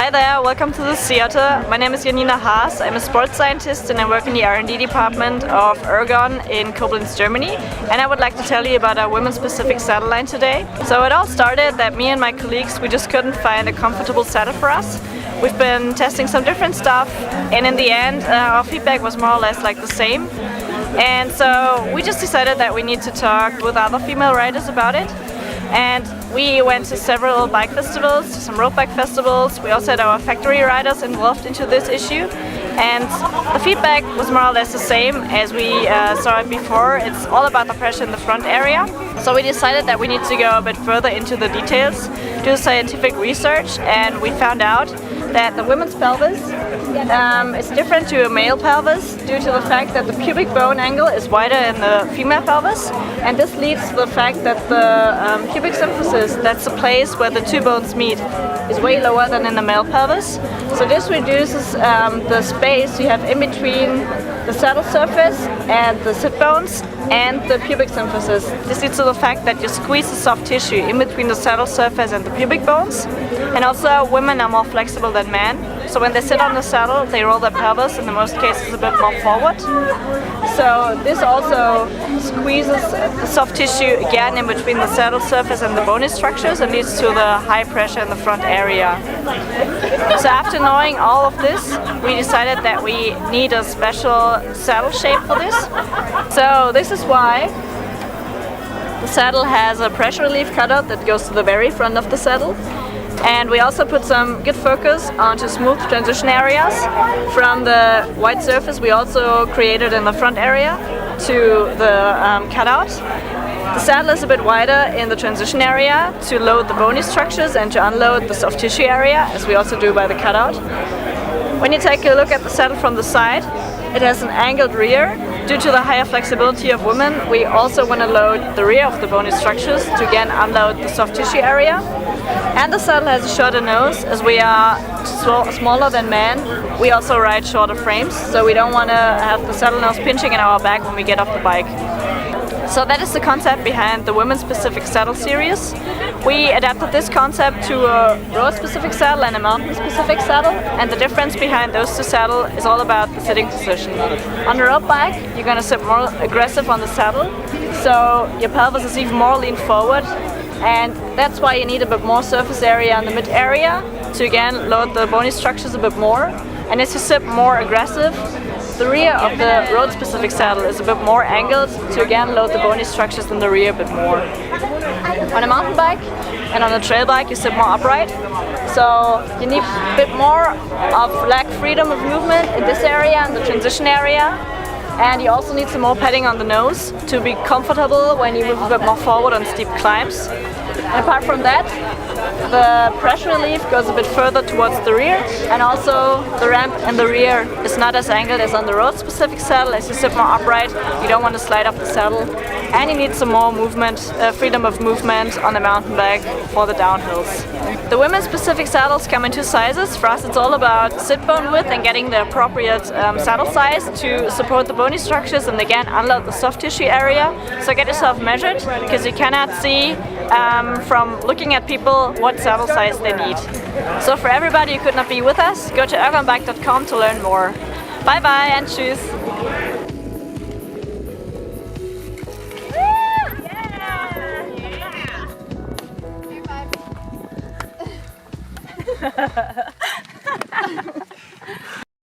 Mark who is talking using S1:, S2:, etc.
S1: Hi there, welcome to the theater. My name is Janina Haas. I'm a sports scientist and I work in the R&D department of Ergon in Koblenz, Germany. And I would like to tell you about our women-specific saddle line today. So it all started that me and my colleagues, we just couldn't find a comfortable saddle for us. We've been testing some different stuff, and in the end our feedback was more or less like the same. And so we just decided that we need to talk with other female riders about it. And we went to several bike festivals, to some road bike festivals. We also had our factory riders involved into this issue. And the feedback was more or less the same as we saw it before. It's all about the pressure in the front area. So we decided that we need to go a bit further into the details, do scientific research, and we found out that the women's pelvis is different to a male pelvis due to the fact that the pubic bone angle is wider in the female pelvis, and this leads to the fact that the pubic symphysis, that's the place where the two bones meet, is way lower than in the male pelvis. So this reduces the space you have in between the saddle surface and the sit bones and the pubic symphysis. This leads to the fact that you squeeze the soft tissue in between the saddle surface and the pubic bones. And also women are more flexible than men. So when they sit on the saddle, they roll their pelvis in the most cases a bit more forward. So this also squeezes the soft tissue again in between the saddle surface and the bony structures and leads to the high pressure in the front area. So after knowing all of this, we decided that we need a special saddle shape for this. So this is why the saddle has a pressure relief cutout that goes to the very front of the saddle. And we also put some good focus onto smooth transition areas. From the white surface we also created in the front area to the cutout. The saddle is a bit wider in the transition area to load the bony structures and to unload the soft tissue area, as we also do by the cutout. When you take a look at the saddle from the side, it has an angled rear. Due to the higher flexibility of women, we also want to load the rear of the bony structures to again unload the soft tissue area. And the saddle has a shorter nose, as we are smaller than men. We also ride shorter frames, so we don't want to have the saddle nose pinching in our back when we get off the bike. So that is the concept behind the women-specific saddle series. We adapted this concept to a road-specific saddle and a mountain-specific saddle, and the difference behind those two saddles is all about the sitting position. On a road bike, you're going to sit more aggressive on the saddle, so your pelvis is even more leaned forward, and that's why you need a bit more surface area in the mid area to again load the bony structures a bit more. And as you sit more aggressive, the rear of the road-specific saddle is a bit more angled to again load the bony structures in the rear a bit more. On a mountain bike and on a trail bike you sit more upright, so you need a bit more of leg freedom of movement in this area, in the transition area, and you also need some more padding on the nose to be comfortable when you move a bit more forward on steep climbs. And apart from that, the pressure relief goes a bit further towards the rear, and also the ramp in the rear is not as angled as on the road-specific saddle. As you sit more upright, you don't want to slide off the saddle, and you need some more movement, freedom of movement on the mountain bike for the downhills. The women-specific saddles come in two sizes. For us it's all about sit bone width and getting the appropriate saddle size to support the bony structures and again unload the soft tissue area. So get yourself measured, because you cannot see from looking at people what saddle size they need. So for everybody who could not be with us, go to ergonbike.com to learn more. Bye bye and tschüss! Yeah.